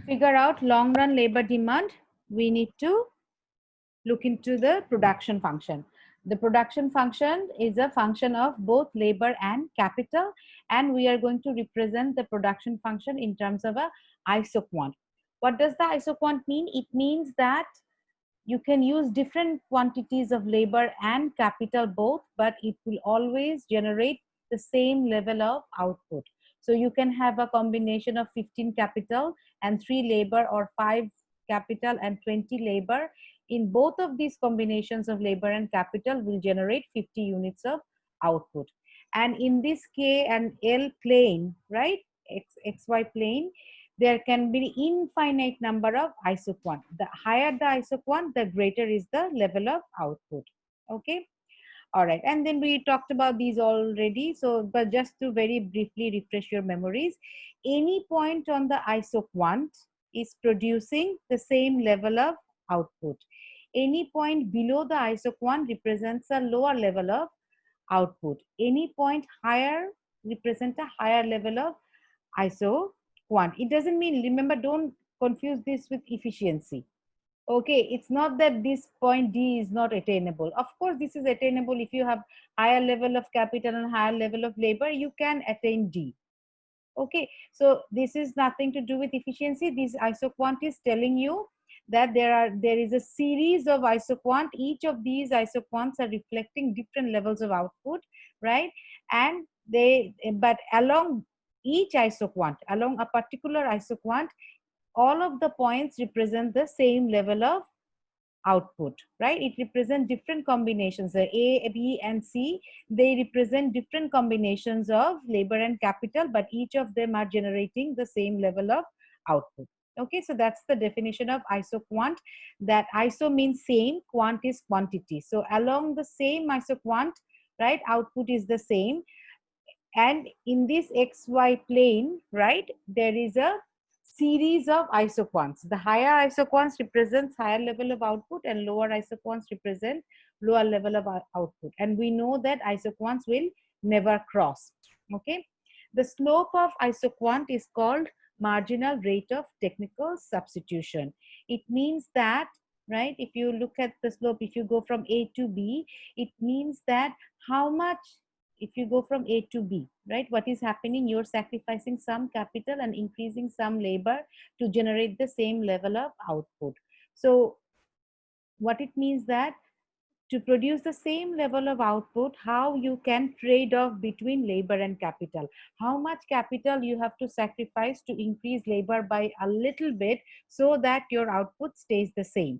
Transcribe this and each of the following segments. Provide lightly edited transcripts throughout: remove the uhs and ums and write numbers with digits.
figure out long run labor demand, we need to look into the production function. The production function is a function of both labor and capital, and we are going to represent the production function in terms of a isoquant. What does the isoquant mean? It means that you can use different quantities of labor and capital both, but it will always generate the same level of output. So you can have a combination of 15 capital and 3 labor, or 5 capital and 20 labor. In both of these combinations of labor and capital will generate 50 units of output. And in this K and L plane, right, XY plane, there can be infinite number of isoquant. The higher the isoquant, the greater is the level of output. Okay. All right. And then we talked about these already. So, but just to very briefly refresh your memories, any point on the isoquant is producing the same level of output. Any point below the isoquant represents a lower level of output. Any point higher represents a higher level of isoquant. It doesn't mean, remember, don't confuse this with efficiency. Okay, it's not that this point D is not attainable. Of course, this is attainable. If you have higher level of capital and higher level of labor, you can attain D. Okay, so this is nothing to do with efficiency. This isoquant is telling you that there is a series of isoquant. Each of these isoquants are reflecting different levels of output, right? And but along each isoquant, along a particular isoquant, all of the points represent the same level of output, right? It represents different combinations. The A, B, and C, they represent different combinations of labor and capital, but each of them are generating the same level of output. Okay, so that's the definition of isoquant. That iso means same, quant is quantity. So along the same isoquant, right, output is the same. And in this XY plane, right, there is a series of isoquants. The higher isoquants represents higher level of output, and lower isoquants represent lower level of output. And we know that isoquants will never cross. Okay. The slope of isoquant is called marginal rate of technical substitution. It means that, right, if you look at the slope, if you go from A to B, it means that how much, if you go from A to B, right, what is happening? You're sacrificing some capital and increasing some labor to generate the same level of output. So what it means that to produce the same level of output, how you can trade off between labor and capital. How much capital you have to sacrifice to increase labor by a little bit so that your output stays the same.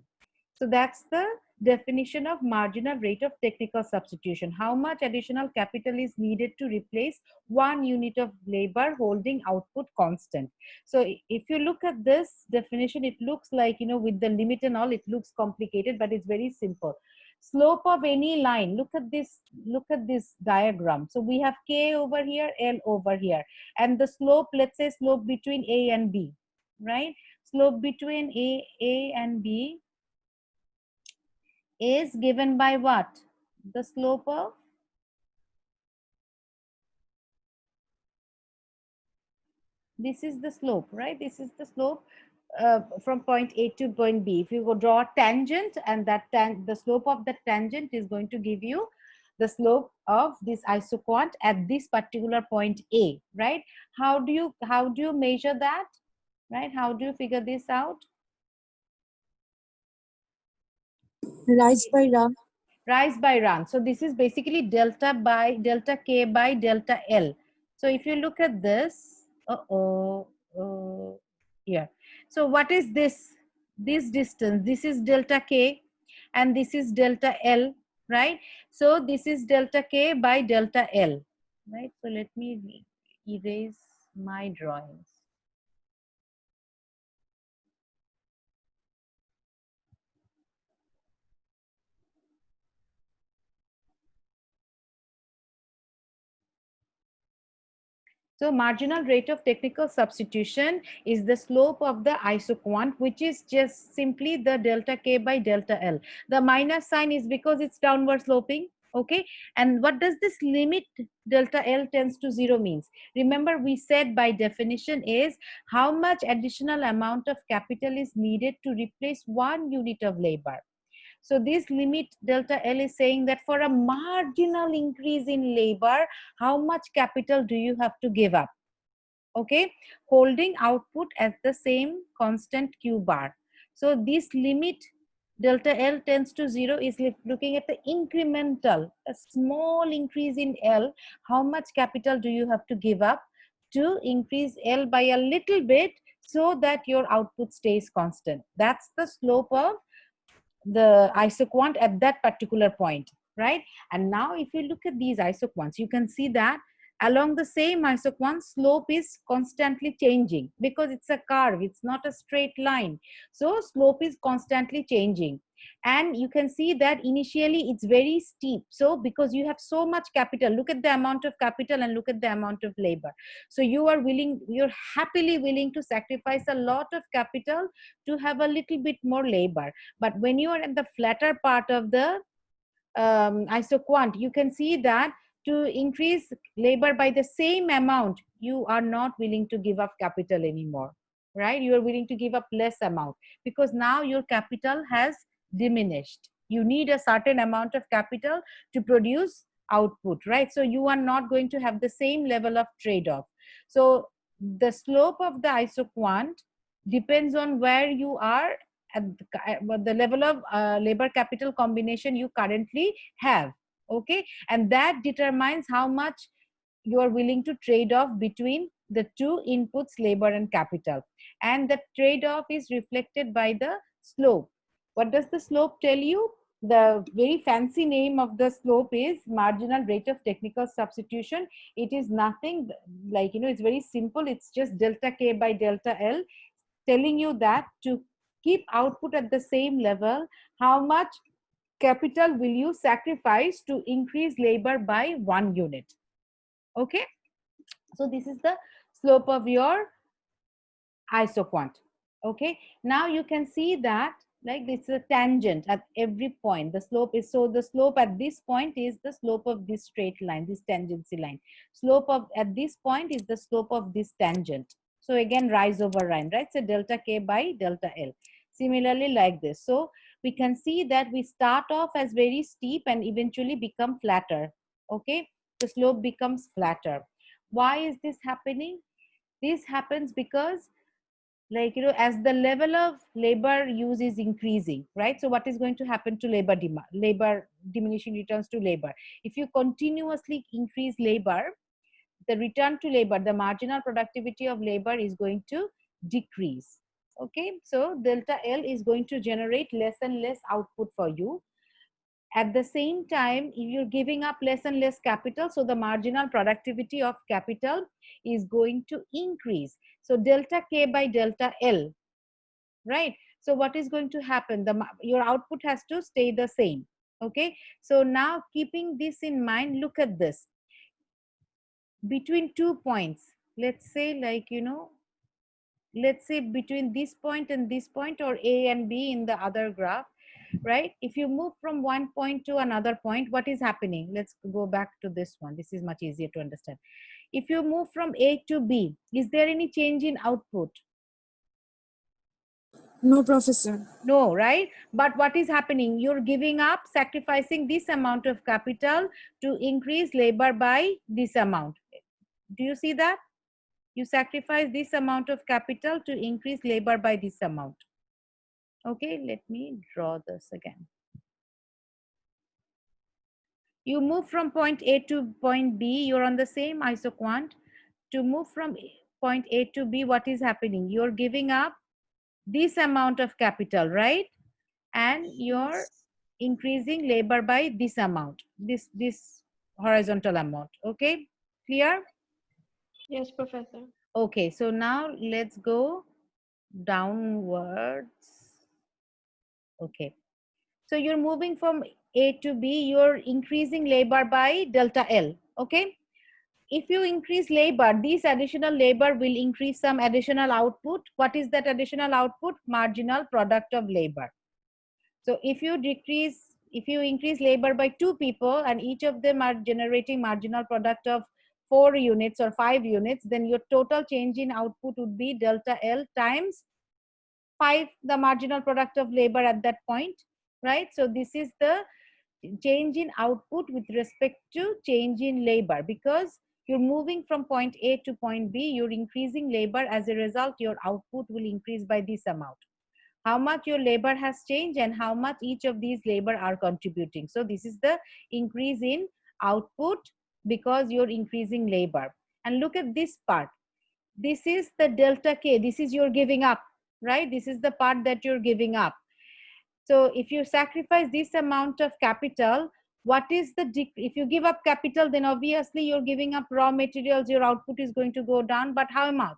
So that's the definition of marginal rate of technical substitution. How much additional capital is needed to replace 1 unit of labor holding output constant. So if you look at this definition, it looks like, you know, with the limit and all, it looks complicated, but it's very simple. Slope of any line, look at this diagram. So we have K over here, L over here, and the slope, let's say slope between A and B, right? Slope between A and B is given by what? The slope of, this is the slope, right? This is the slope from point A to point B. If you go draw a tangent, and that the slope of the tangent is going to give you the slope of this isoquant at this particular point A, right? How do you measure that, right? How do you figure this out? Rise by run. Rise by run. So this is basically delta K by delta L. So if you look at this, here. So what is this? This distance, this is delta K and this is delta L, right? So this is delta K by delta L, right? So let me erase my drawings. So marginal rate of technical substitution is the slope of the isoquant, which is just simply the delta K by delta L. The minus sign is because it's downward sloping, Okay, and what does this limit delta L tends to 0 means? Remember, we said by definition is how much additional amount of capital is needed to replace 1 unit of labor. So this limit delta L is saying that for a marginal increase in labor, how much capital do you have to give up? Okay, holding output at the same constant Q bar. So this limit delta L tends to 0 is looking at the incremental, a small increase in L. How much capital do you have to give up to increase L by a little bit so that your output stays constant? That's the slope of the isoquant at that particular point, right? And now if you look at these isoquants, you can see that along the same isoquant, slope is constantly changing because it's a curve, it's not a straight line. So slope is constantly changing. And you can see that initially it's very steep. So because you have so much capital, look at the amount of capital and look at the amount of labor. So you're happily willing to sacrifice a lot of capital to have a little bit more labor. But when you are at the flatter part of the isoquant, you can see that to increase labor by the same amount, you are not willing to give up capital anymore, right? You are willing to give up less amount because now your capital has diminished. You need a certain amount of capital to produce output, right? So you are not going to have the same level of trade-off. So the slope of the isoquant depends on where you are at the level of labor capital combination you currently have. Okay, and that determines how much you are willing to trade off between the two inputs, labor and capital. And the trade off is reflected by the slope. What does the slope tell you? The very fancy name of the slope is marginal rate of technical substitution. It is nothing like, it's very simple. It's just delta K by delta L, telling you that to keep output at the same level, how much capital will you sacrifice to increase labor by 1 unit? Okay, so this is the slope of your isoquant. Okay, now you can see that like this is a tangent at every point. The slope is, so the slope at this point is the slope of this straight line, this tangency line. Slope of at this point is the slope of this tangent. So again, rise over rhine, right? So delta K by delta L. Similarly like this. So we can see that we start off as very steep and eventually become flatter. Okay, the slope becomes flatter. Why is this happening? This happens because, like, as the level of labor use is increasing, right? So what is going to happen to labor demand? Labor diminishing returns to labor. If you continuously increase labor, the return to labor, the marginal productivity of labor is going to decrease. Okay, so delta L is going to generate less and less output for you. At the same time, if you're giving up less and less capital, so the marginal productivity of capital is going to increase. So delta K by delta L, right? So what is going to happen? Your output has to stay the same. Okay, so now keeping this in mind, look at this. Between 2 points, let's say, like, let's say between this point and this point, or A and B in the other graph, right? If you move from one point to another point, what is happening? Let's go back to this one. This is much easier to understand. If you move from A to B, is there any change in output? No, Professor. No, right? But what is happening? You're giving up, sacrificing this amount of capital to increase labor by this amount. Do you see that? You sacrifice this amount of capital to increase labor by this amount. Okay, let me draw this again. You move from point A to point B, you're on the same isoquant. To move from point A to B, what is happening? You're giving up this amount of capital, right? And you're increasing labor by this amount, this horizontal amount. Okay, clear? Yes, Professor. Okay, so now let's go downwards. Okay, so you're moving from A to B, you're increasing labor by delta L. Okay, if you increase labor, this additional labor will increase some additional output. What is that additional output? Marginal product of labor. So if you decrease if you increase labor by 2 people and each of them are generating marginal product of 4 units or 5 units, then your total change in output would be delta L times 5, the marginal product of labor at that point, right? So this is the change in output with respect to change in labor, because you're moving from point A to point B, you're increasing labor. As a result, your output will increase by this amount. How much your labor has changed and how much each of these labor are contributing. So this is the increase in output because you're increasing labor. And look at this part. This is the delta K. This is you're giving up, right? This is the part that you're giving up. So if you sacrifice this amount of capital, what is the, if you give up capital, then obviously you're giving up raw materials, your output is going to go down, but how much?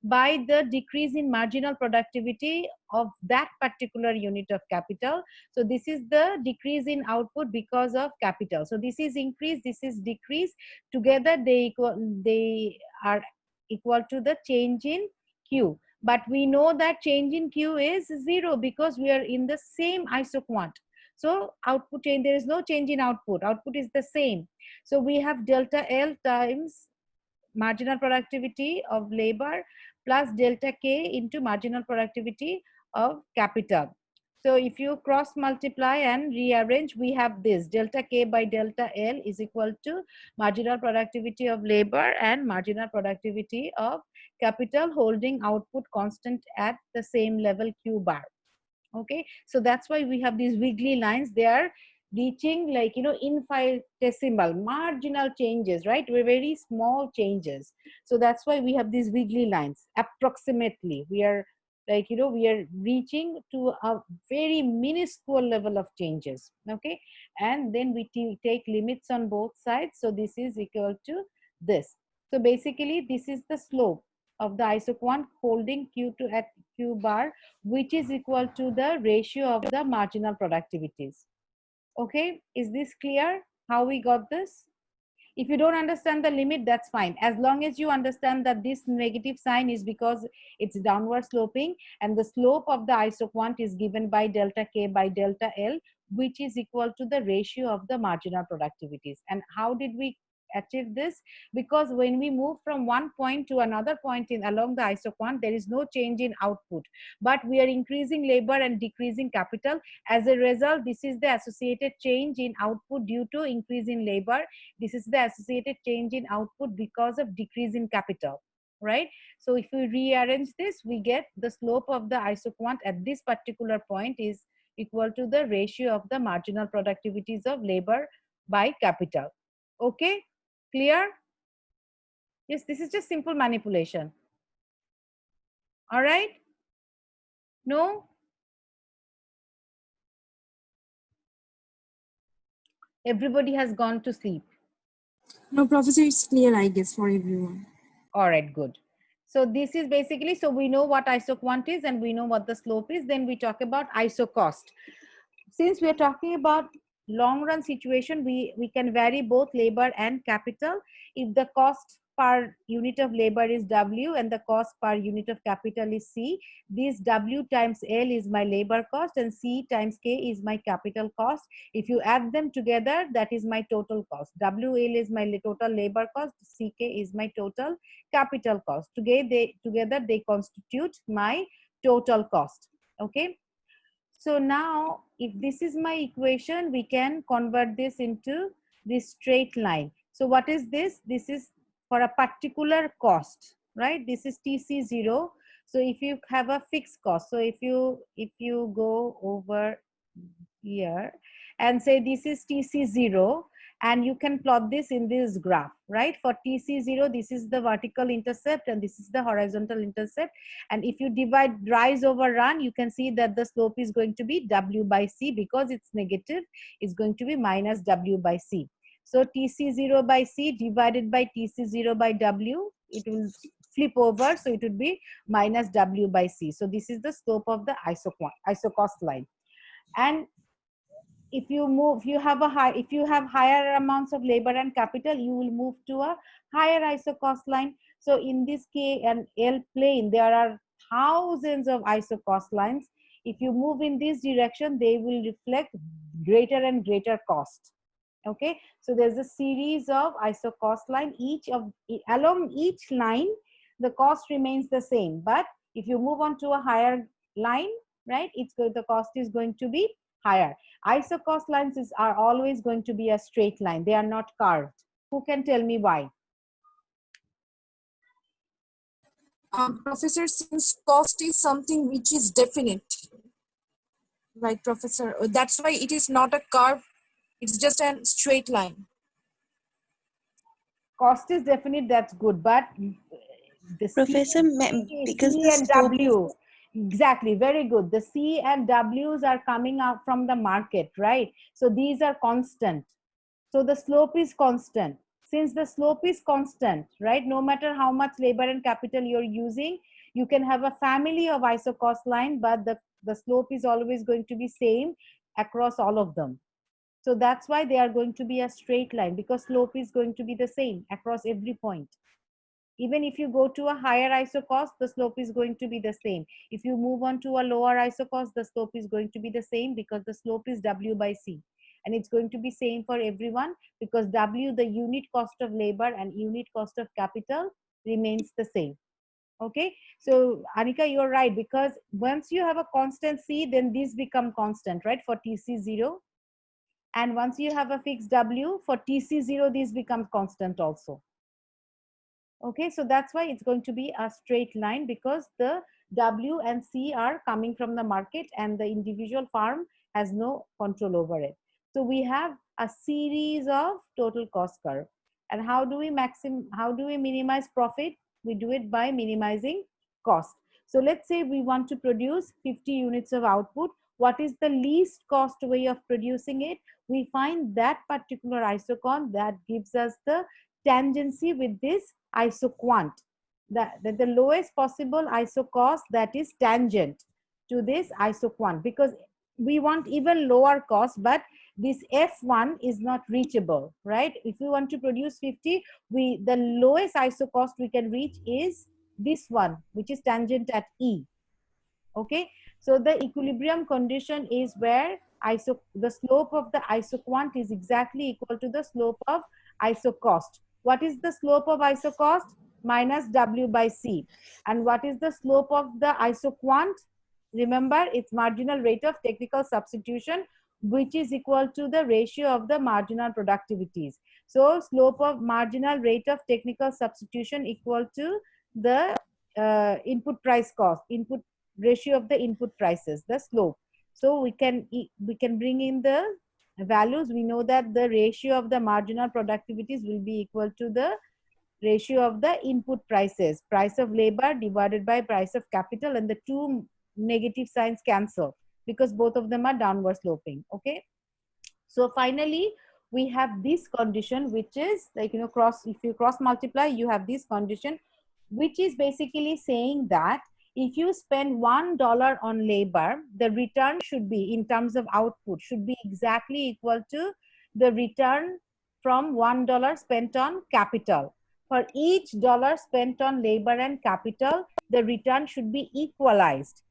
By the decrease in marginal productivity of that particular unit of capital. So this is the decrease in output because of capital. So this is increase, this is decrease. Together they are equal to the change in Q. But we know that change in Q is 0 because we are in the same isoquant. So output change, there is no change in output. Output is the same. So we have delta L times marginal productivity of labor plus delta K into marginal productivity of capital. So if you cross multiply and rearrange, we have this delta K by delta L is equal to marginal productivity of labor and marginal productivity of capital, holding output constant at the same level Q bar. Okay, so that's why we have these wiggly lines. They are reaching, like, infinitesimal marginal changes, right? We're very small changes. So that's why we have these wiggly lines. Approximately, we are, like, we are reaching to a very minuscule level of changes. Okay, and then we take limits on both sides. So this is equal to this. So basically this is the slope of the isoquant holding Q2 at Q bar, which is equal to the ratio of the marginal productivities. Okay, is this clear how we got this? If you don't understand the limit, that's fine. As long as you understand that this negative sign is because it's downward sloping and the slope of the isoquant is given by delta K by delta L, which is equal to the ratio of the marginal productivities. And how did we achieve this? Because when we move from one point to another point along the isoquant, there is no change in output, but we are increasing labor and decreasing capital. As a result, this is the associated change in output due to increase in labor. This is the associated change in output because of decrease in capital, right? So if we rearrange this, we get the slope of the isoquant at this particular point is equal to the ratio of the marginal productivities of labor by capital. Okay, clear? Yes, this is just simple manipulation. All right? No? Everybody has gone to sleep. No, Professor, it's clear, I guess, for everyone. All right, good. So this is basically, so we know what isoquant is and we know what the slope is. Then we talk about isocost. Since we are talking about long run situation, we can vary both labor and capital. If the cost per unit of labor is W and the cost per unit of capital is C, this W times L is my labor cost and C times K is my capital cost. If you add them together, that is my total cost. WL is my total labor cost, CK is my total capital cost. Together they constitute my total cost. Okay. So now, if this is my equation, we can convert this into this straight line. So what is this? This is for a particular cost, right? This is TC0. So if you have a fixed cost, so if you go over here and say this is TC0, and you can plot this in this graph, right? For TC0, this is the vertical intercept and this is the horizontal intercept. And if you divide rise over run, you can see that the slope is going to be W by C. Because it's negative, it's going to be minus W by C. So TC0 by C divided by TC0 by W, it will flip over. So it would be minus W by C. So this is the slope of the isocost line. And if you have higher amounts of labor and capital, you will move to a higher isocost line. So in this K and L plane, there are thousands of isocost lines. If you move in this direction, they will reflect greater and greater cost. Okay, so there's a series of iso cost line. Along each line, the cost remains the same. But if you move on to a higher line, right, the cost is going to be higher. Iso cost lines are always going to be a straight line. They are not curved. Who can tell me why? Professor, since cost is something which is definite, right, Professor? That's why it is not a curve, it's just a straight line. Cost is definite, that's good, but the Professor, because C the and slope W, exactly, very good. The C and W's are coming out from the market, right? So these are constant. So the slope is constant. Since the slope is constant, right, no matter how much labor and capital you're using, you can have a family of iso cost line, but the slope is always going to be same across all of them. So that's why they are going to be a straight line, because slope is going to be the same across every point. Even if you go to a higher iso cost, the slope is going to be the same. If you move on to a lower iso cost, the slope is going to be the same, because the slope is W by C. And it's going to be same for everyone, because W, the unit cost of labor and unit cost of capital, remains the same. Okay, so Anika, you're right, because once you have a constant C, then these become constant, right, for TC0. And once you have a fixed W, for TC0, these become constant also. Okay, so that's why it's going to be a straight line, because the W and C are coming from the market and the individual firm has no control over it. So we have a series of total cost curve. And how do we minimize profit? We do it by minimizing cost. So let's say we want to produce 50 units of output. What is the least cost way of producing it? We find that particular isoquant that gives us the tangency with this isoquant, the lowest possible iso cost that is tangent to this isoquant, because we want even lower cost, but this F1 is not reachable, right? If we want to produce 50, the lowest iso cost we can reach is this one, which is tangent at E. Okay, so the equilibrium condition is where the slope of the isoquant is exactly equal to the slope of isocost. What is the slope of isocost? Minus W by C. And what is the slope of the isoquant? Remember, it's marginal rate of technical substitution, which is equal to the ratio of the marginal productivities. So slope of marginal rate of technical substitution equal to the input price cost, input ratio of the input prices, the slope. So we can bring in the values. We know that the ratio of the marginal productivities will be equal to the ratio of the input prices, price of labor divided by price of capital, and the two negative signs cancel because both of them are downward sloping. Okay, so finally we have this condition, which is like, if you cross multiply, you have this condition, which is basically saying that if you spend $1 on labor, the return should be, in terms of output, should be exactly equal to the return from $1 spent on capital. For each dollar spent on labor and capital, the return should be equalized.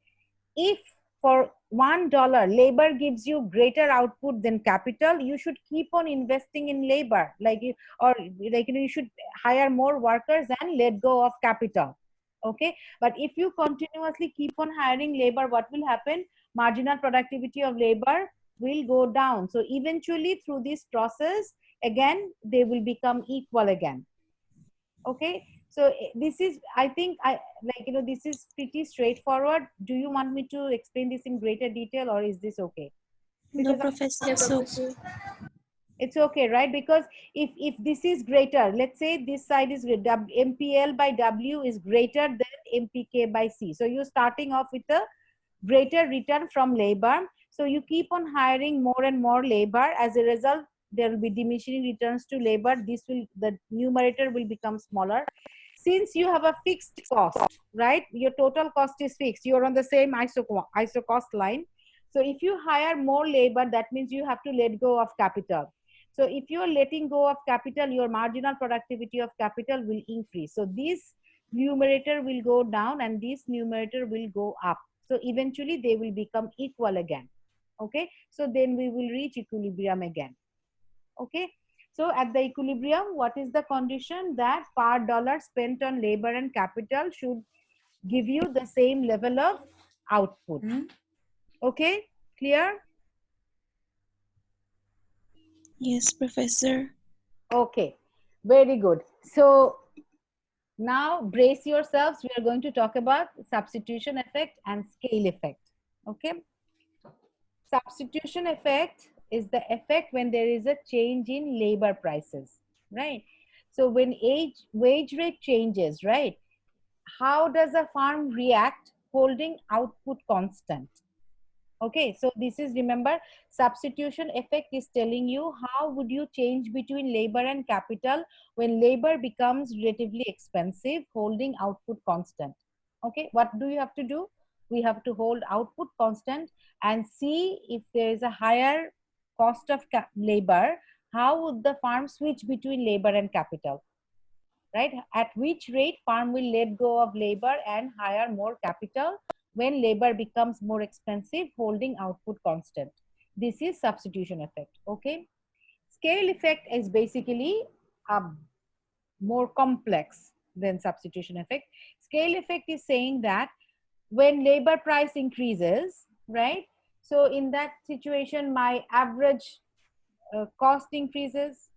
If for $1 labor gives you greater output than capital, you should keep on investing in labor, you should hire more workers and let go of capital. Okay, but if you continuously keep on hiring labor, what will happen? Marginal productivity of labor will go down. So eventually through this process, again, they will become equal again. Okay, so this is, I think, this is pretty straightforward. Do you want me to explain this in greater detail, or is this okay? No, Because Professor. So, it's okay, right? Because if this is greater, let's say this side is MPL by W is greater than MPK by C. So you're starting off with a greater return from labor. So you keep on hiring more and more labor. As a result, there will be diminishing returns to labor. The numerator will become smaller. Since you have a fixed cost, right? Your total cost is fixed. You're on the same iso cost line. So if you hire more labor, that means you have to let go of capital. So if you're letting go of capital, your marginal productivity of capital will increase. So this numerator will go down and this numerator will go up. So eventually they will become equal again. Okay, so then we will reach equilibrium again. Okay, so at the equilibrium, what is the condition? That per dollar spent on labor and capital should give you the same level of output. Okay, clear? Yes, Professor. Okay, very good. So now brace yourselves. We are going to talk about substitution effect and scale effect. Okay, substitution effect is the effect when there is a change in labor prices, right? So when wage rate changes, right, how does a farm react holding output constant? Okay, so this is, remember, substitution effect is telling you how would you change between labor and capital when labor becomes relatively expensive, holding output constant. Okay, what do you have to do? We have to hold output constant and see if there is a higher cost of labor, how would the farm switch between labor and capital, right? At which rate farm will let go of labor and hire more capital when labor becomes more expensive, holding output constant. This is substitution effect. Okay, scale effect is basically more complex than substitution effect. Scale effect is saying that when labor price increases, right, so in that situation my average cost increases,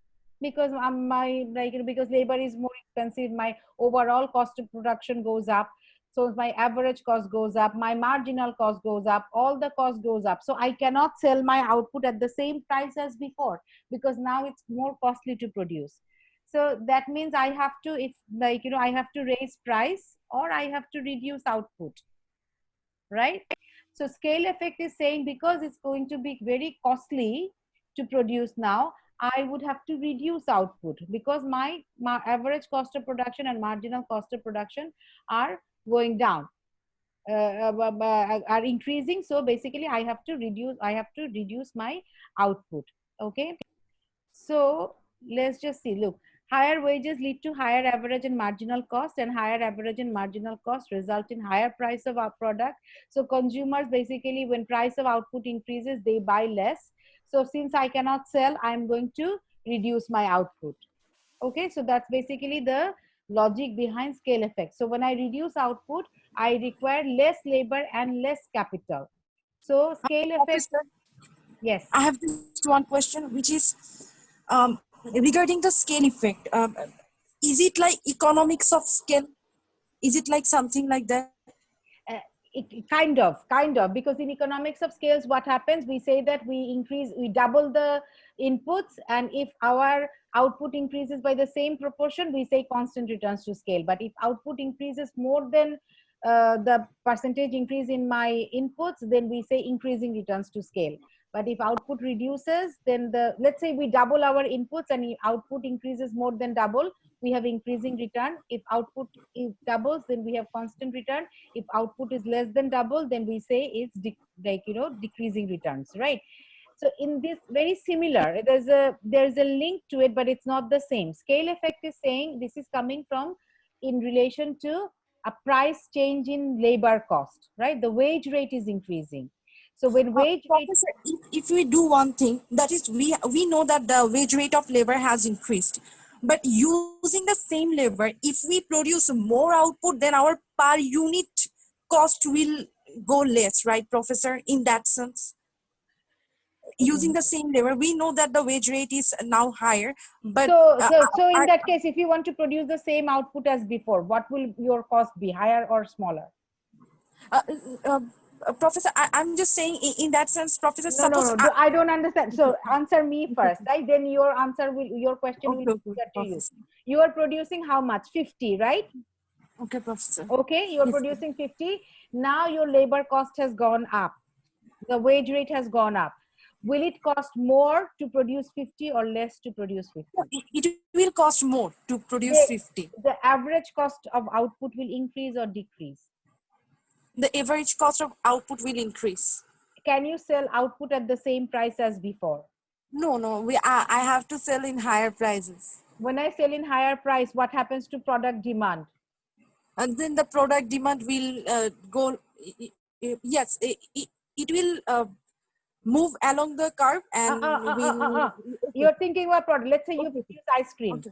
because my, like, because labor is more expensive, my overall cost of production goes up, so my average cost goes up, my marginal cost goes up, all the cost goes up, so I cannot sell my output at the same price as before, because now it's more costly to produce. So that means I have to, if, like, I have to raise price or I have to reduce output, right? So scale effect is saying because it's going to be very costly to produce now, I would have to reduce output because my average cost of production and marginal cost of production are going down, are increasing. So basically I have to reduce my output. Okay, so let's just see. Look, higher wages lead to higher average and marginal cost, and higher average and marginal cost result in higher price of our product. So consumers, basically, when price of output increases, they buy less. So since I cannot sell, I'm going to reduce my output. Okay, so that's basically the logic behind scale effect. So when I reduce output, I require less labor and less capital. So scale effect, Professor, yes. I have just one question, which is regarding the scale effect. Is it like economics of scale? Is it like something like that? Kind of, because in economics of scales, what happens, we say that we double the inputs, and if our output increases by the same proportion, we say constant returns to scale. But if output increases more than the percentage increase in my inputs, then we say increasing returns to scale. But if output reduces, then let's say we double our inputs and output increases more than double, we have increasing return. If output doubles, then we have constant return. If output is less than double, then we say it's decreasing returns, right? So in this, very similar, there's a link to it, but it's not the same. Scale effect is saying this is coming from in relation to a price change in labor cost, right? The wage rate is increasing. So when wage rate, Professor, if we do one thing, that is, we know that the wage rate of labor has increased, but using the same labor, if we produce more output, then our per unit cost will go less, right, Professor? In that sense, using the same labor, we know that the wage rate is now higher, but so in that case, if you want to produce the same output as before, what will your cost be, higher or smaller? Professor, I'm just saying in that sense, Professor, No, suppose I don't understand. So answer me first, right? Then your question will be okay, clear to you. Professor. You are producing how much? 50, right? Okay, Professor. Okay, you are 50. producing 50. Now your labor cost has gone up. The wage rate has gone up. Will it cost more to produce 50 or less to produce 50? It will cost more to produce 50. The average cost of output will increase or decrease? The average cost of output will increase. Can you sell output at the same price as before? No, I have to sell in higher prices. When I sell in higher price, what happens to product demand? And then the product demand will go, yes, it will move along the curve Uh, and uh, uh, uh, uh, we'll. uh. You're thinking about product. Let's say you Okay. produce ice cream, Okay.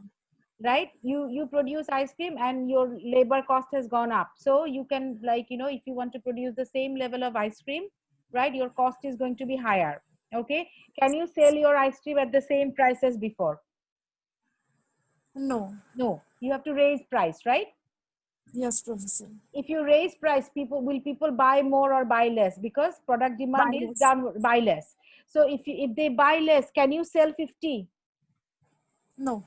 right? You produce ice cream and your labor cost has gone up. So you can, like, you know, if you want to produce the same level of ice cream, right, your cost is going to be higher. Okay. Can you sell your ice cream at the same price as before? No. No, you have to raise price, right? Yes, Professor. If you raise price, people buy more or buy less? Because product demand is Minus. down, buy less. So if they buy less, can you sell 50? No.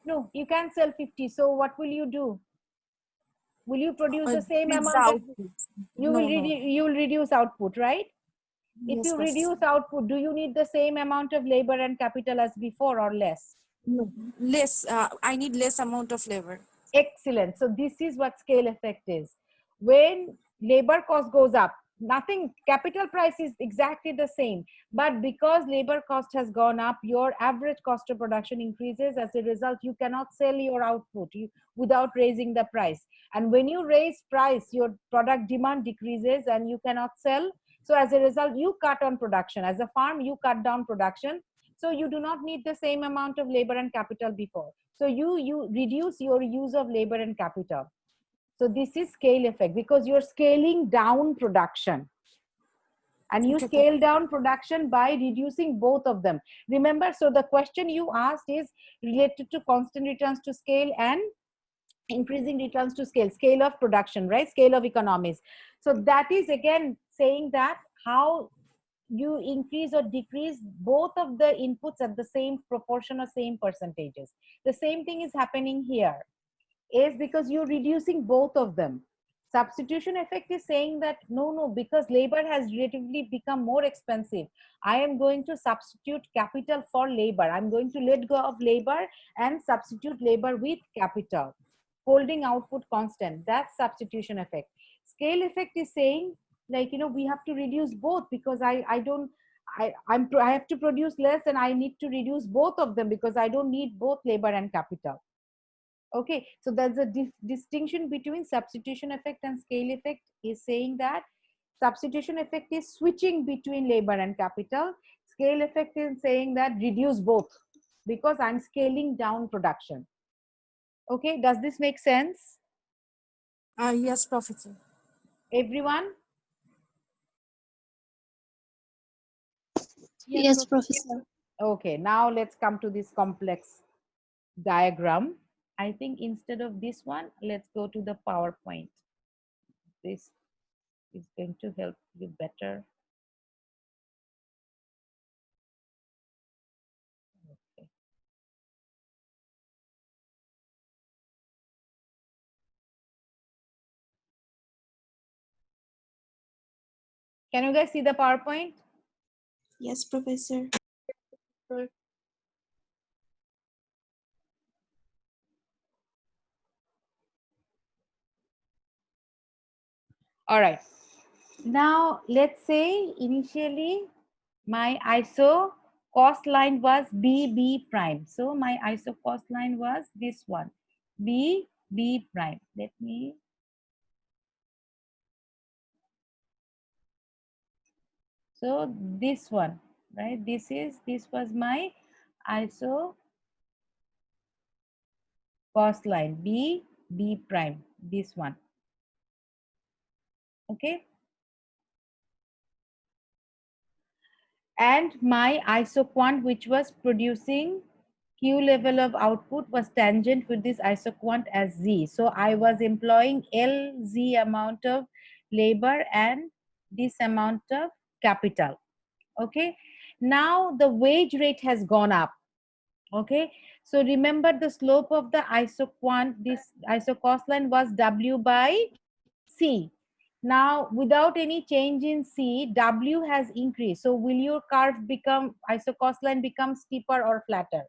No, you can't sell 50. So what will you do? Will you produce the same Decrease the amount of, output. you will No, no. you will reduce output, right? If Yes, you Professor. reduce output, do you need the same amount of labor and capital as before or less? No. Less. I need less amount of labor. Excellent. So this is what scale effect is. When labor cost goes up, nothing, capital price is exactly the same, but because labor cost has gone up, your average cost of production increases. As a result, you cannot sell your output without raising the price. And when you raise price, your product demand decreases and you cannot sell. So as a result, you cut on production. As a farm, you cut down production. So you do not need the same amount of labor and capital before. So you reduce your use of labor and capital. So this is scale effect because you're scaling down production. And you Okay, scale down production by reducing both of them. Remember, so the question you asked is related to constant returns to scale and increasing returns to scale, scale of production, right? Scale of economies. So that is again saying that how you increase or decrease both of the inputs at the same proportion or same percentages. The same thing is happening here, is because you're reducing both of them. Substitution effect is saying that no, because labor has relatively become more expensive, I am going to substitute capital for labor. I'm going to let go of labor and substitute labor with capital, holding output constant. That's substitution effect. Scale effect is saying, like, you know, we have to reduce both because I have to produce less and I need to reduce both of them because I don't need both labor and capital. Okay, so there's a distinction between substitution effect and scale effect, is saying that substitution effect is switching between labor and capital. Scale effect is saying that reduce both because I'm scaling down production. Okay, does this make sense? yes, Professor. Everyone? Yes, Professor. Okay, now let's come to this complex diagram. I think instead of this one, let's go to the PowerPoint. This is going to help you better. Okay. Can you guys see the PowerPoint? Yes, Professor. All right. Now, let's say initially my ISO cost line was BB prime. So my ISO cost line was this one, BB prime. Let me. So this one, right? This was my ISO cost line, B prime, this one. Okay. And my isoquant, which was producing Q level of output, was tangent with this isoquant as Z. So I was employing LZ amount of labor and this amount of capital. Okay. Now the wage rate has gone up. Okay. So remember the slope of the isoquant, this isocost line was W by C. Now, without any change in C, W has increased. So will your curve become, isocost line become steeper or flatter?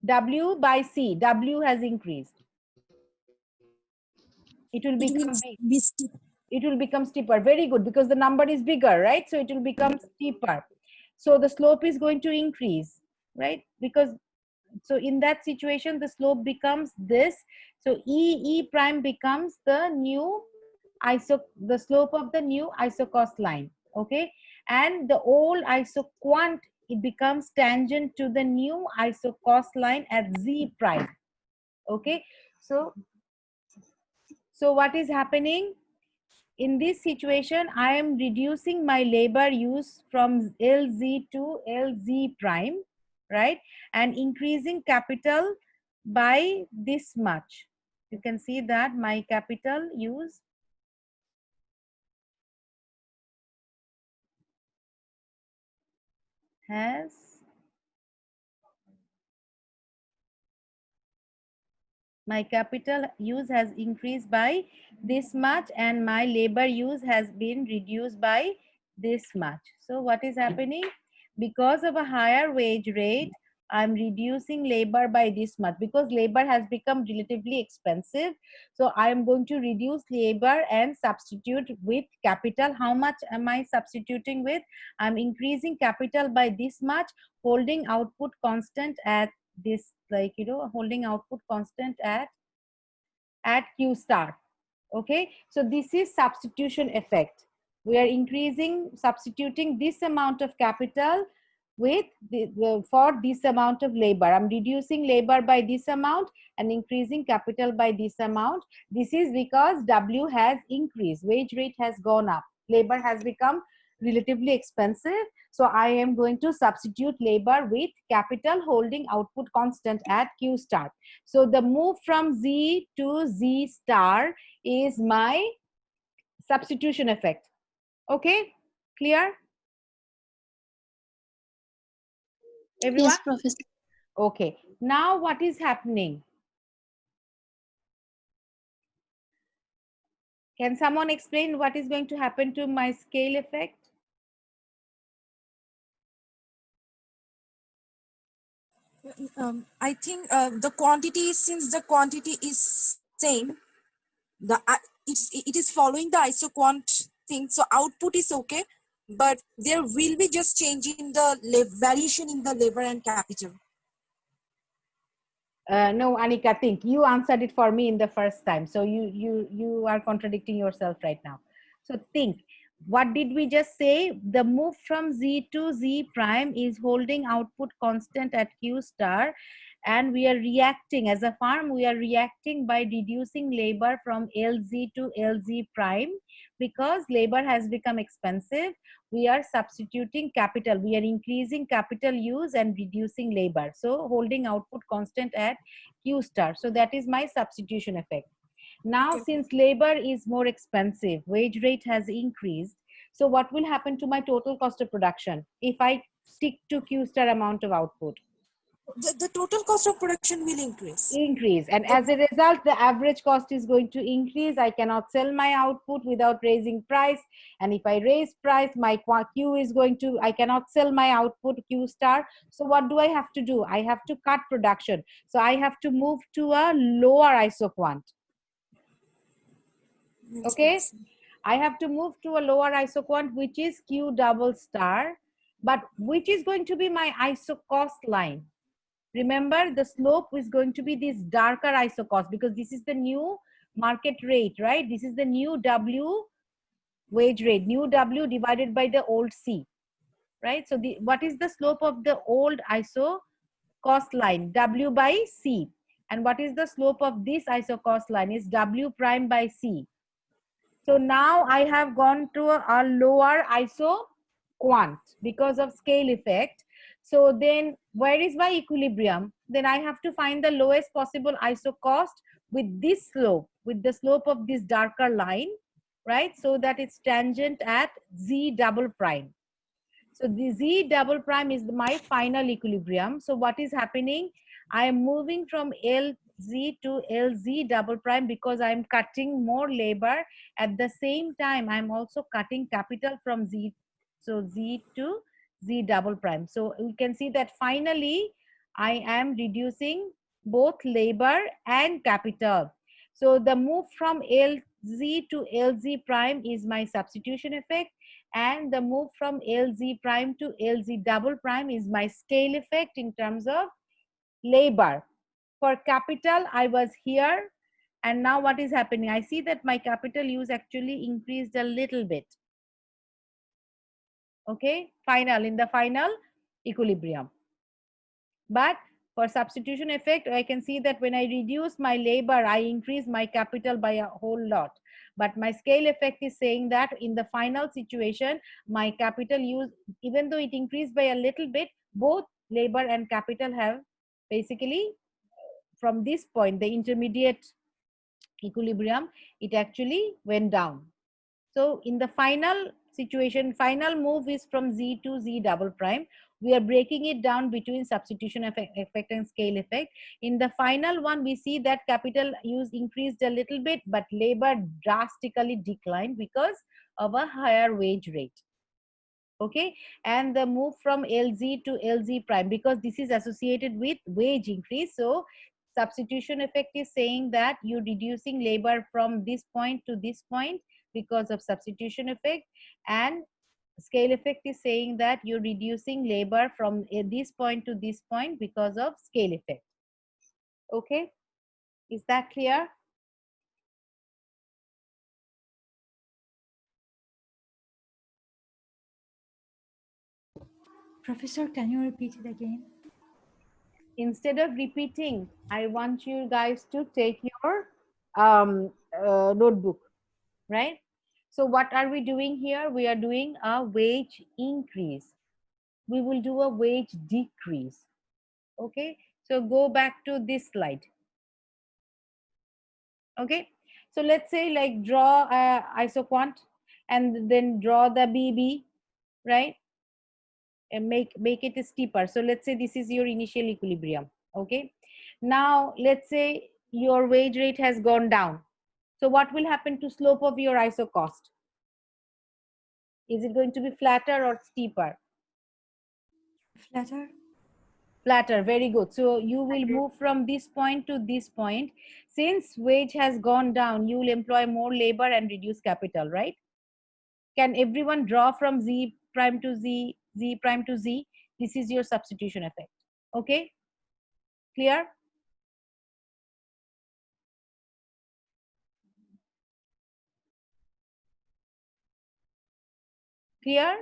W by C, W has increased. It will It will become big. be steep. It will become steeper. Very good, because the number is bigger, right? So it will become steeper. So the slope is going to increase, right? Because, so in that situation, the slope becomes this. So E prime becomes the new the slope of the new isocost line. Okay, and the old isoquant, it becomes tangent to the new isocost line at z prime. Okay, so what is happening in this situation? I am reducing my labor use from LZ to LZ prime, right, and increasing capital by this much. You can see that my capital use has increased by this much, and my labor use has been reduced by this much. So what is happening? Because of a higher wage rate, I'm reducing labor by this much, because labor has become relatively expensive. So I'm going to reduce labor and substitute with capital. How much am I substituting with? I'm increasing capital by this much, holding output constant at this, like, holding output constant at Q star. Okay, so this is substitution effect. We are substituting this amount of capital with for this amount of labor. I'm reducing labor by this amount and increasing capital by this amount. This is because W has increased, wage rate has gone up, labor has become relatively expensive. So I am going to substitute labor with capital, holding output constant at Q star. So the move from Z to Z star is my substitution effect. Okay, clear? Everyone? Yes, Professor. Okay, now what is happening? Can someone explain what is going to happen to my scale effect? I think the quantity, since the quantity is same, it is following the isoquant thing, so output is okay, but there will be just change in the variation in the labor and capital. No, Anika, think you answered it for me in the first time, so you are contradicting yourself right now. So think, what did we just say? The move from Z to Z prime is holding output constant at Q star, and we are reacting as a firm. We are reacting by reducing labor from LZ to LZ prime, because labor has become expensive. We are substituting capital. We are increasing capital use and reducing labor. So holding output constant at Q star. So that is my substitution effect. Now, Okay. since labor is more expensive, wage rate has increased. So what will happen to my total cost of production if I stick to Q star amount of output? The total cost of production will increase. Increase, and as a result the average cost is going to increase. I cannot sell my output without raising price, and if I raise price, my Q is going to, I cannot sell my output Q star. So what do I have to do? I have to cut production. So I have to move to a lower isoquant. Yes, Okay, Professor. I have to move to a lower isoquant, which is Q double star, but which is going to be my isocost line. Remember, the slope is going to be this darker isocost, because this is the new market rate, right? This is the new W wage rate, new W divided by the old C, right? So what is the slope of the old isocost line? W by C. And what is the slope of this isocost line? Is W prime by C. So now I have gone to a lower isoquant because of scale effect. So then where is my equilibrium? Then I have to find the lowest possible isocost with this slope, with the slope of this darker line, right? So that it's tangent at Z double prime. So the Z double prime is my final equilibrium. So what is happening? I am moving from LZ to LZ double prime because I am cutting more labor. At the same time, I'm also cutting capital from Z. So Z to Z double prime. So we can see that finally I am reducing both labor and capital. So the move from LZ to LZ prime is my substitution effect, and the move from LZ prime to LZ double prime is my scale effect in terms of labor. For capital, I was here, And now what is happening? I see that my capital use actually increased a little bit. Okay, in the final equilibrium. But for substitution effect, I can see that when I reduce my labor, I increase my capital by a whole lot. But my scale effect is saying that in the final situation, my capital use, even though it increased by a little bit, both labor and capital have basically, from this point, the intermediate equilibrium, it actually went down. So in the final situation, final move is from Z to Z double prime. We are breaking it down between substitution effect and scale effect. In the final one, we see that capital use increased a little bit, but labor drastically declined because of a higher wage rate. Okay, and the move from LZ to LZ prime, because this is associated with wage increase. So substitution effect is saying that you're reducing labor from this point to this point because of substitution effect, and scale effect is saying that you're reducing labor from this point to this point because of scale effect. Okay, is that clear? Professor, can you repeat it again? Instead of repeating, I want you guys to take your notebook, right? So what are we doing here? We are doing a wage increase. We will do a wage decrease. Okay, so go back to this slide. Okay, so let's say like draw a isoquant and then draw the BB, right? And make it steeper. So let's say this is your initial equilibrium. Okay, now let's say your wage rate has gone down. So what will happen to slope of your isocost? Is it going to be flatter or steeper? Flatter? Flatter, very good. So you will move from this point to this point. Since wage has gone down, you will employ more labor and reduce capital, right? Can everyone draw from Z prime to Z, Z prime to Z? This is your substitution effect. Okay, clear? Clear?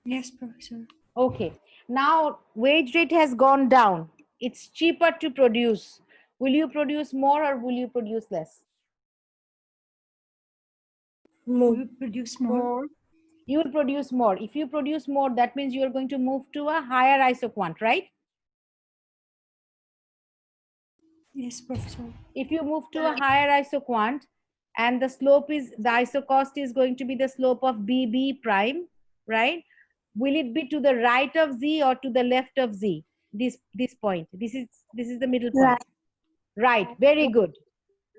Yes, Professor. Okay, now wage rate has gone down. It's cheaper to produce. Will you produce more or will you produce less? We will produce more. You will produce more. If you produce more, that means you are going to move to a higher isoquant, right? Yes, Professor. If you move to a higher isoquant and the slope is, the isocost is going to be the slope of BB prime, right? Will it be to the right of Z or to the left of Z? This point. This is the middle point. Right. Very good.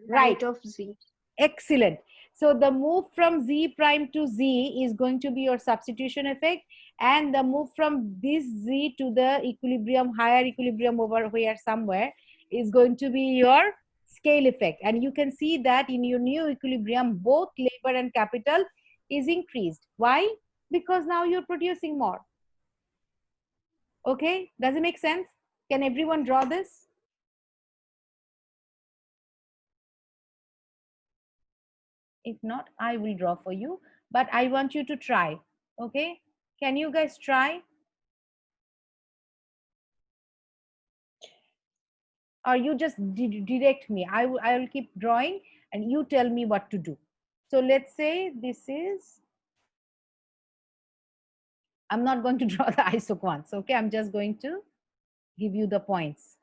Right. Of Z. Excellent. So the move from Z prime to Z is going to be your substitution effect, and the move from this Z to the equilibrium, higher equilibrium over here somewhere, is going to be your scale effect. And you can see that in your new equilibrium, both labor and capital is increased. Why? Because now you're producing more. Okay, does it make sense? Can everyone draw this? If not, I will draw for you, but I want you to try. Okay, can you guys try? Or you just direct me. I will keep drawing and you tell me what to do. So let's say this is, I'm not going to draw the isoquants. Okay, I'm just going to give you the points.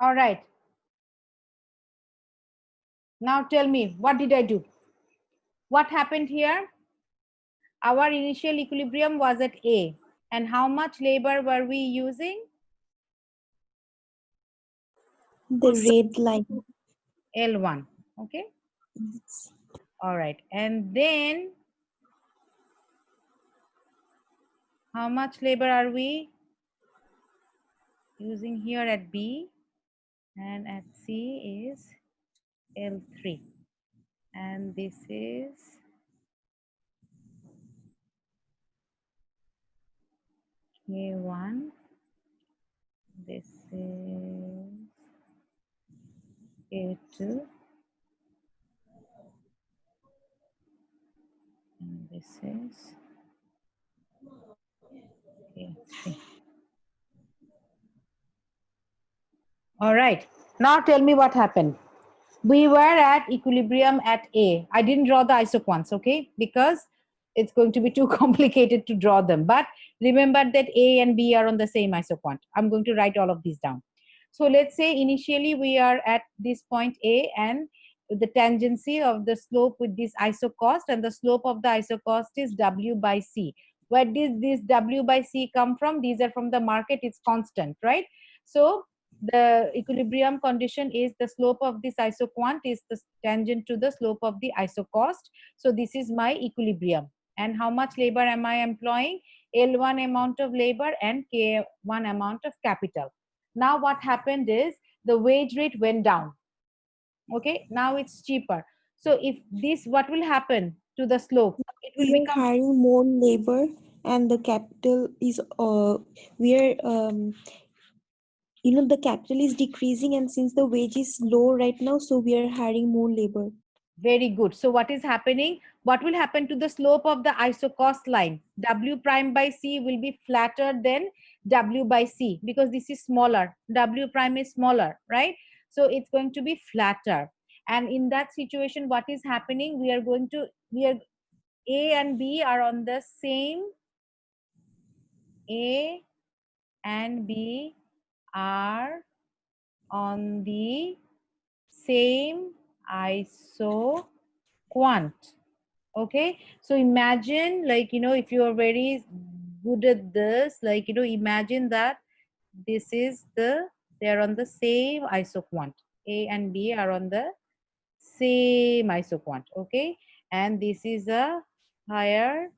All right. Now tell me, what did I do? What happened here? Our initial equilibrium was at A. And how much labor were we using? The red line. L1. Okay. All right. And then how much labor are we using here at B? And at C is L3. And this is K1. This is K2. And this is K3. All right. Now tell me what happened. We were at equilibrium at A. I didn't draw the isoquants, okay? Because it's going to be too complicated to draw them. But remember that A and B are on the same isoquant. I'm going to write all of these down. So let's say initially we are at this point A, and the tangency of the slope with this isocost, and the slope of the isocost is W by C. Where did this W by C come from? These are from the market. It's constant, right? So the equilibrium condition is the slope of this isoquant is the tangent to the slope of the isocost. So this is my equilibrium. And how much labor am I employing? L1 amount of labor and K1 amount of capital. Now what happened is the wage rate went down. Okay, now it's cheaper. So if this, what will happen to the slope? It will We are become hiring more labor, and the capital is we are the capital is decreasing, and since the wage is low right now, so we are hiring more labor. very good. So what is happening? What will happen to the slope of the isocost line? W prime by C will be flatter than W by C because this is smaller. W prime is smaller, right? So it's going to be flatter. And in that situation, what is happening? A and B are on the same, A and B are on the same isoquant. Okay, so imagine, like, if you are very good at this, like, imagine that this is they're on the same isoquant. A and B are on the same isoquant. Okay, and this is a higher,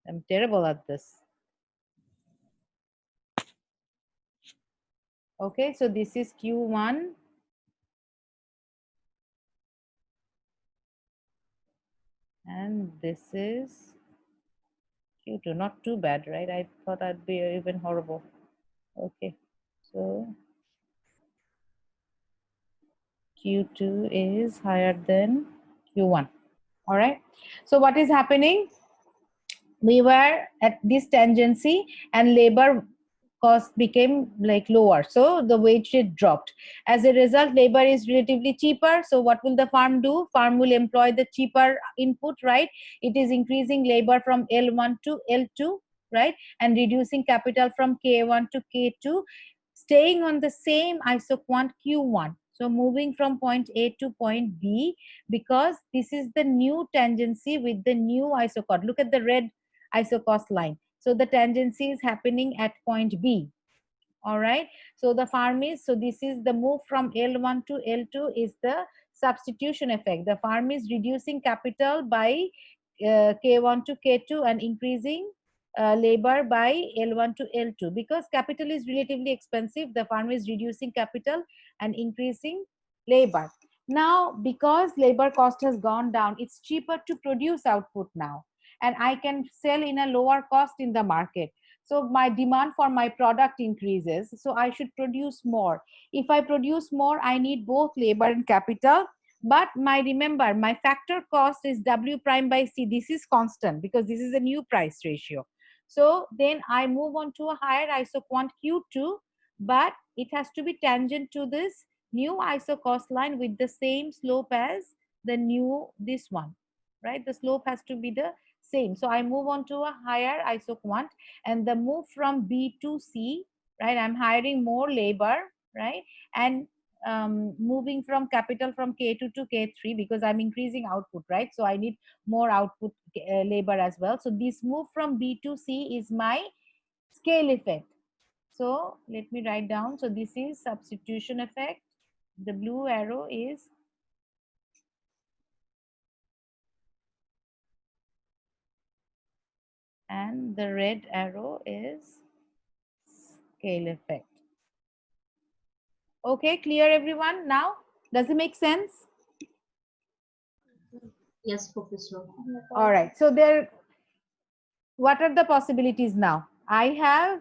I'm terrible at this. Okay, so this is Q1. And this is Q2. Not too bad, right? I thought I'd be even horrible. Okay, so Q2 is higher than Q1. All right. So what is happening? We were at this tangency and labor cost became like lower. So the wage rate dropped. As a result, labor is relatively cheaper. So what will the farm do? Farm will employ the cheaper input, right? It is increasing labor from L1 to L2, right? And reducing capital from K1 to K2, staying on the same isoquant Q1. So moving from point A to point B, because this is the new tangency with the new isocost. Look at the red isocost line. So the tangency is happening at point B. All right. So the farm is, so this is the move from L1 to L2 is the substitution effect. The farm is reducing capital by K1 to K2 and increasing labor by L1 to L2. Because capital is relatively expensive, the farm is reducing capital and increasing labor. Now, because labor cost has gone down, it's cheaper to produce output now. and I can sell in a lower cost in the market. So my demand for my product increases. So I should produce more. If I produce more, I need both labor and capital. But remember, my factor cost is W prime by C. This is constant because this is a new price ratio. So then I move on to a higher isoquant Q2, but it has to be tangent to this new iso cost line with the same slope as the new this one, right? The slope has to be the same. So I move on to a higher isoquant, and the move from B to C, right? I'm hiring more labor, right? And moving from capital from K2 to K3 because I'm increasing output, right? So I need more output labor as well. So this move from B to C is my scale effect. So let me write down. So this is substitution effect. The blue arrow is and the red arrow is scale effect. Okay, clear everyone now? Does it make sense? Yes, Professor. All right. So what are the possibilities now? I have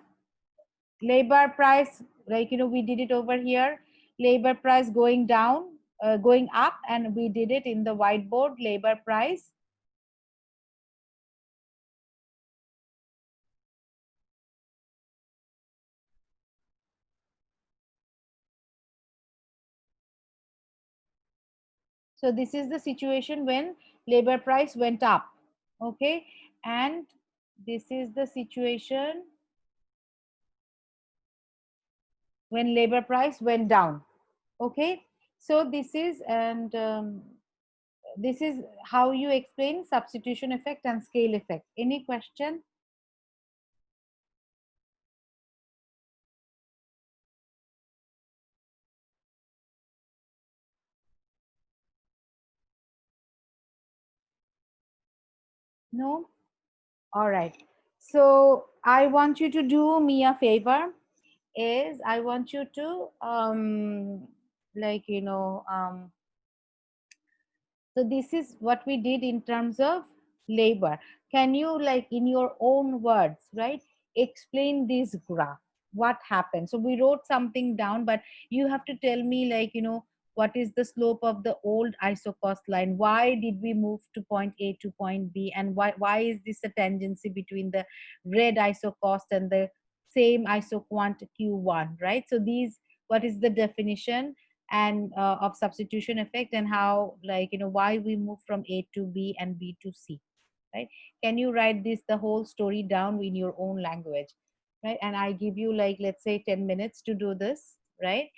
labor price, like, we did it over here. Labor price going down, going up, and we did it in the whiteboard, labor price. So this is the situation when labor price went up, okay? And this is the situation when labor price went down, okay? So this is, and this is how you explain substitution effect and scale effect. Any question? No? All right. So I want you to do me a favor. Is I want you to so this is what we did in terms of labor. Can you, like, in your own words, right, explain this graph? What happened? So we wrote something down, but you have to tell me, like, what is the slope of the old isocost line? Why did we move to point A to point B? And why is this a tangency between the red isocost and the same isoquant Q1, right? So these, what is the definition and of substitution effect, and how, like, why we move from A to B and B to C, right? Can you write this, the whole story, down in your own language, right? And I give you, like, let's say 10 minutes to do this, right?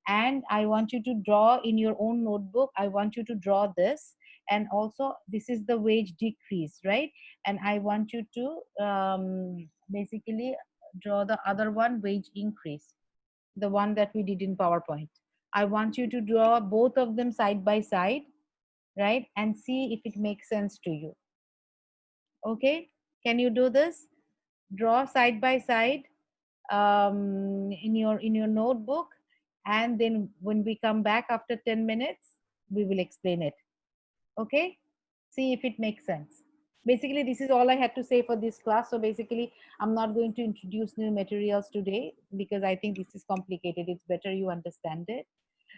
And I want you to draw in your own notebook. I want you to draw this, and also this is the wage decrease, right? And I want you to basically draw the other one, wage increase, the one that we did in PowerPoint. I want you to draw both of them side by side, right? And see if it makes sense to you. Okay, can you do this? Draw side by side in your notebook, and then when we come back after 10 minutes, we will explain it. Okay, see if it makes sense. Basically, this is all I had to say for this class. So basically, I'm not going to introduce new materials today because I think this is complicated. It's better you understand it.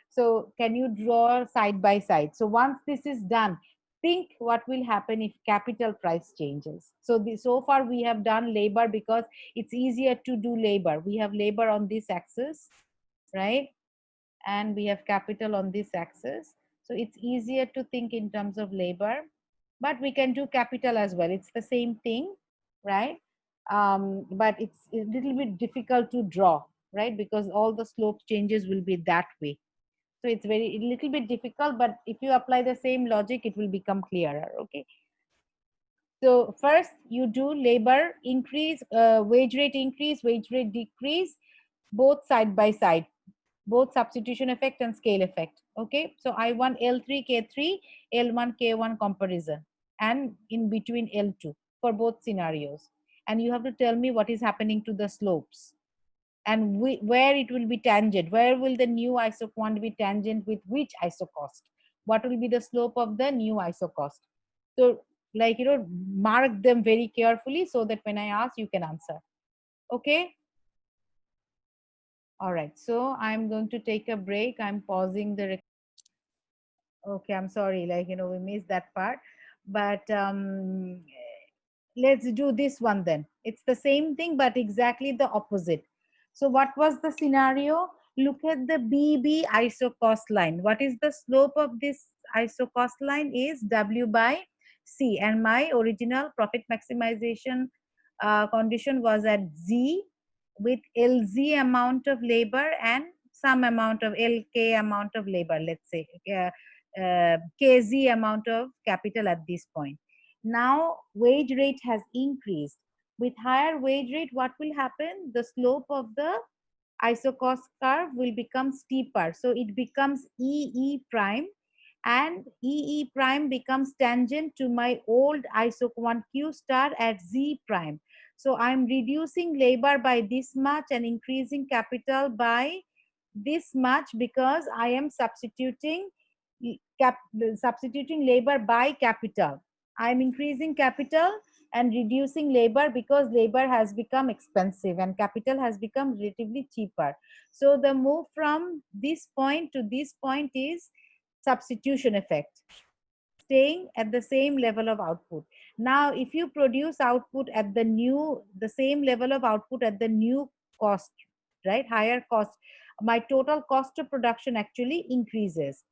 So can you draw side by side? So once this is done, think what will happen if capital price changes. So so far we have done labor because it's easier to do labor. We have labor on this axis, right? And we have capital on this axis. So it's easier to think in terms of labor, but we can do capital as well. It's the same thing, right? But it's a little bit difficult to draw, right? Because all the slope changes will be that way. So it's a little bit difficult, but if you apply the same logic, it will become clearer, okay? So first you do labor increase, wage rate increase, wage rate decrease, both side by side, both substitution effect and scale effect, okay? So I want L3, K3, L1, K1 comparison, and in between L2 for both scenarios. And you have to tell me what is happening to the slopes, and where it will be tangent, where will the new isoquant be tangent with which isocost, what will be the slope of the new isocost. So like, mark them very carefully so that when I ask, you can answer. Okay. All right. So I'm going to take a break. I'm pausing the okay, I'm sorry, like, we missed that part. But let's do this one then. It's the same thing, but exactly the opposite. So what was the scenario? Look at the BB isocost line. What is the slope of this isocost line? Is W by C. And my original profit maximization condition was at Z with LZ amount of labor and some amount of LK amount of labor, let's say. KZ amount of capital at this point. Now wage rate has increased. With higher wage rate, what will happen? The slope of the isocost curve will become steeper. So it becomes EE prime, and EE prime becomes tangent to my old isoquant Q star at Z prime. So I'm reducing labor by this much and increasing capital by this much because I am substituting labor by capital. I'm increasing capital and reducing labor because labor has become expensive and capital has become relatively cheaper. So the move from this point to this point is substitution effect, staying at the same level of output. Now, if you produce output at the same level of output at the new cost, right, higher cost, my total cost of production actually increases.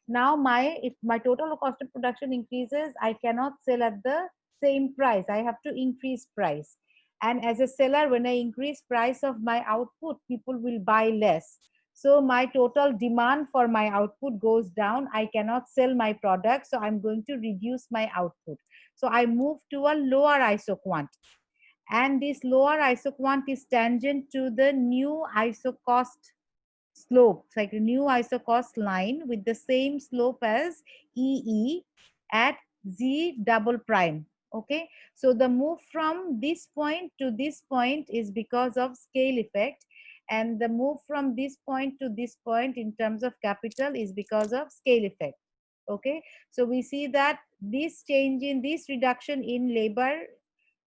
Now, if my total cost of production increases, I cannot sell at the same price. I have to increase price. And as a seller, when I increase price of my output, people will buy less. So my total demand for my output goes down. I cannot sell my product, so I'm going to reduce my output. So I move to a lower isoquant, and this lower isoquant is tangent to the new isocost slope, like a new isocost line with the same slope as EE at Z double prime. Okay, so the move from this point to this point is because of scale effect, and the move from this point to this point in terms of capital is because of scale effect. Okay, so we see that this change in this reduction in labor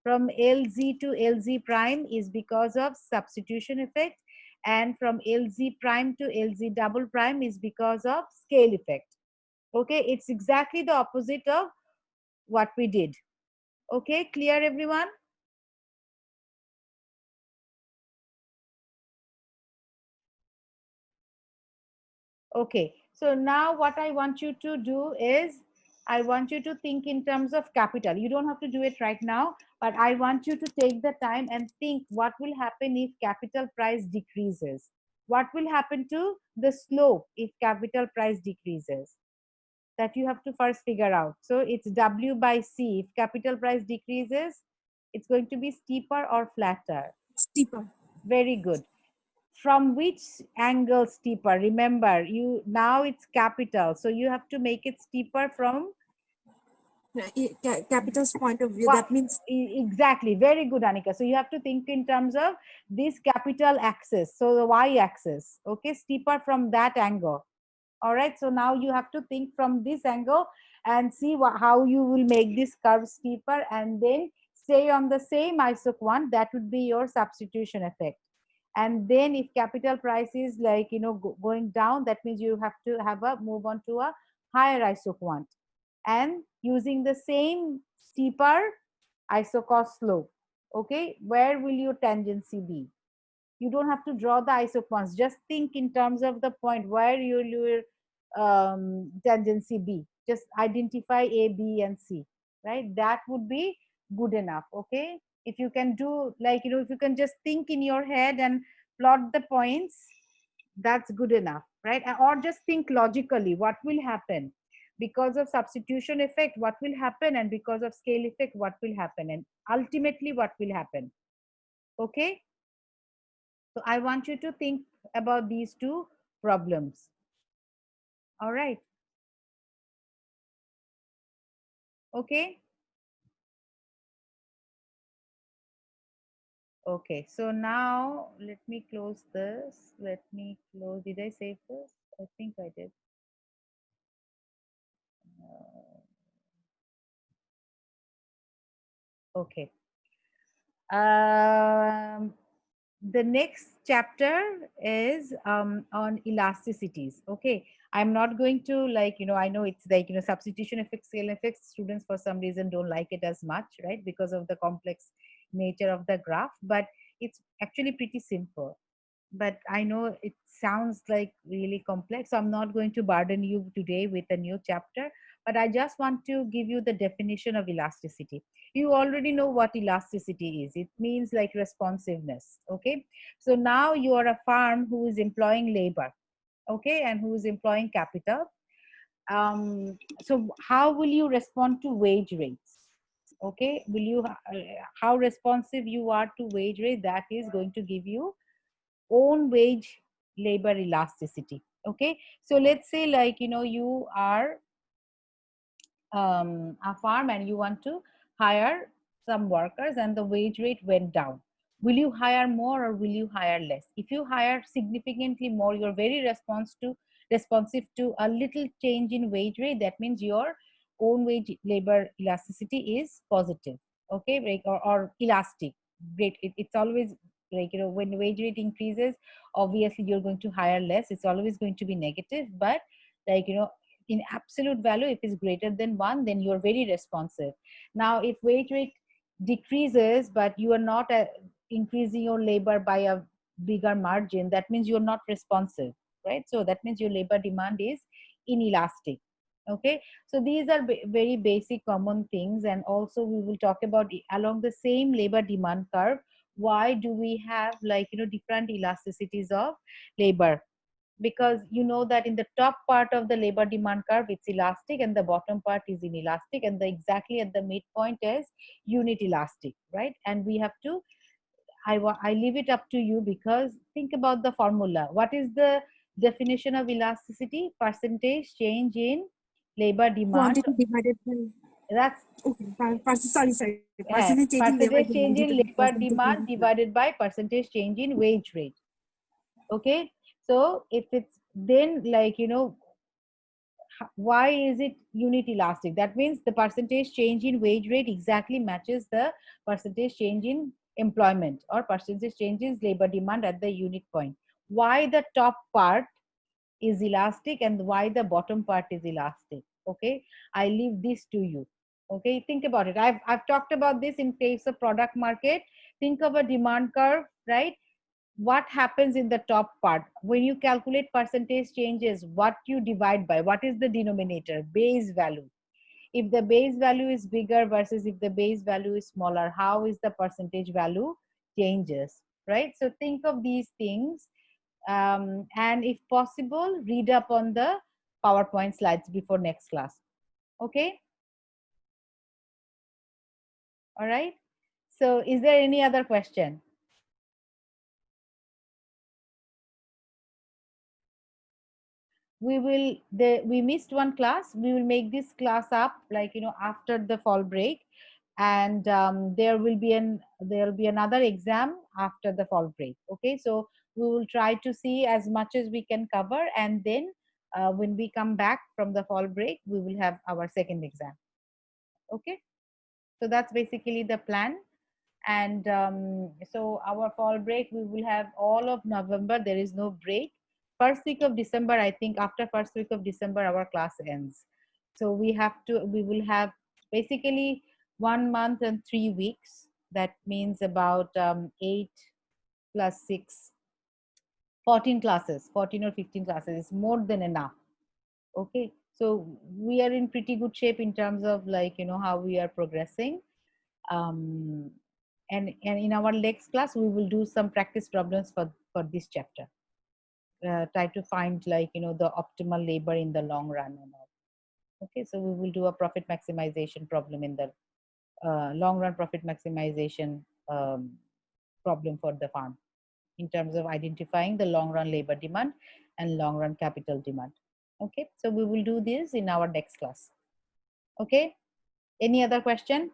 from LZ to LZ prime is because of substitution effect, and from LZ prime to LZ double prime is because of scale effect. Okay, it's exactly the opposite of what we did. Okay, clear everyone? Okay, so now what I want you to do is, I want you to think in terms of capital. You don't have to do it right now, but I want you to take the time and think what will happen if capital price decreases. What will happen to the slope if capital price decreases? That you have to first figure out. So it's W by C. If capital price decreases, it's going to be steeper or flatter. Steeper. Very good. From which angle steeper? Remember, now it's capital, so you have to make it steeper from Capital's point of view. what? That means Exactly. Very good, Anika. So you have to think in terms of this capital axis, so the y axis. Okay, steeper from that angle. All right, so now you have to think from this angle and see how you will make this curve steeper, and then stay on the same isoquant. That would be your substitution effect. And then if capital price is like, going down, that means you have to have a move on to a higher isoquant, and using the same steeper isocost slope. Okay, where will your tangency be? You don't have to draw the isoquants, just think in terms of the point where your tangency be. Just identify A, B, and C, right? That would be good enough. Okay, if you can do, like, if you can just think in your head and plot the points, that's good enough, right? Or just think logically what will happen because of substitution effect, what will happen, and because of scale effect, what will happen, and ultimately what will happen. Okay, so I want you to think about these two problems. All right. Okay. Okay. So now let me close this. Let me close. Did I save this? I think I did. Okay. Um, the next chapter is on elasticities. Okay, I'm not going to, like, I know it's like, substitution effects, scale effects, students for some reason don't like it as much, right, because of the complex nature of the graph, but it's actually pretty simple. But I know it sounds like really complex, so I'm not going to burden you today with a new chapter, but I just want to give you the definition of elasticity. You already know what elasticity is. It means like responsiveness. Okay, so now you are a firm who is employing labor, okay, and who is employing capital. So how will you respond to wage rates? Okay, will you how responsive you are to wage rate, that is going to give you own wage labor elasticity. Okay, so let's say, like, you are a farm and you want to hire some workers and the wage rate went down. Will you hire more or will you hire less? If you hire significantly more, you're very responsive to a little change in wage rate. That means your own wage labor elasticity is positive. Okay, like, or elastic. Great. It's always like, when wage rate increases, obviously you're going to hire less. It's always going to be negative, but, like, in absolute value, if it's greater than 1, then you're very responsive. Now if wage rate decreases but you are not increasing your labor by a bigger margin, that means you're not responsive, right? So that means your labor demand is inelastic. Okay, so these are very basic common things, and also we will talk about along the same labor demand curve, why do we have, like, different elasticities of labor? Because you know that in the top part of the labor demand curve it's elastic and the bottom part is inelastic, and the exactly at the midpoint is unit elastic, right? And we have to, I leave it up to you, because think about the formula. What is the definition of elasticity? Percentage change in labor demand. Quantity divided by, That's okay, sorry, percentage change in labor percentage demand change in divided by labor percentage demand unit. divided by percentage change in wage rate. Okay, so if it's then, like, why is it unit elastic? That means the percentage change in wage rate exactly matches the percentage change in employment or percentage change in labor demand at the unit point. Why the top part is elastic and why the bottom part is elastic? Okay, I leave this to you. Okay, think about it. I've talked about this in case of product market. Think of a demand curve, right? What happens in the top part when you calculate percentage changes? What you divide by, what is the denominator? Base value. If the base value is bigger versus if the base value is smaller, how is the percentage value changes, right? So think of these things, and if possible read up on the PowerPoint slides before next class. Okay, all right, so is there any other question? We missed one class. We will make this class up, like, after the fall break, and there will be another exam after the fall break. Okay, so we will try to see as much as we can cover, and then when we come back from the fall break we will have our second exam. Okay, so that's basically the plan. And so our fall break, we will have all of November, there is no break. First week of December, I think after first week of December our class ends. So we will have basically 1 month and 3 weeks. That means about 8 plus 6, 14 classes, 14 or 15 classes is more than enough. Okay, so we are in pretty good shape in terms of, like, how we are progressing. um, and in our next class we will do some practice problems for this chapter. Try to find, like, the optimal labor in the long run and all. Okay, so we will do a profit maximization problem in the long run profit maximization problem for the farm, in terms of identifying the long run labor demand and long run capital demand. Okay, so we will do this in our next class. Okay, any other question?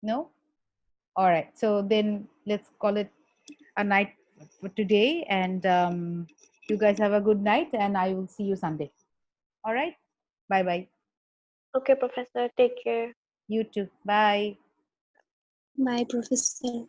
No? All right, so then let's call it a night for today, and you guys have a good night, and I will see you Sunday. All right, bye bye. Okay, Professor. Take care. You too. Bye. My professor.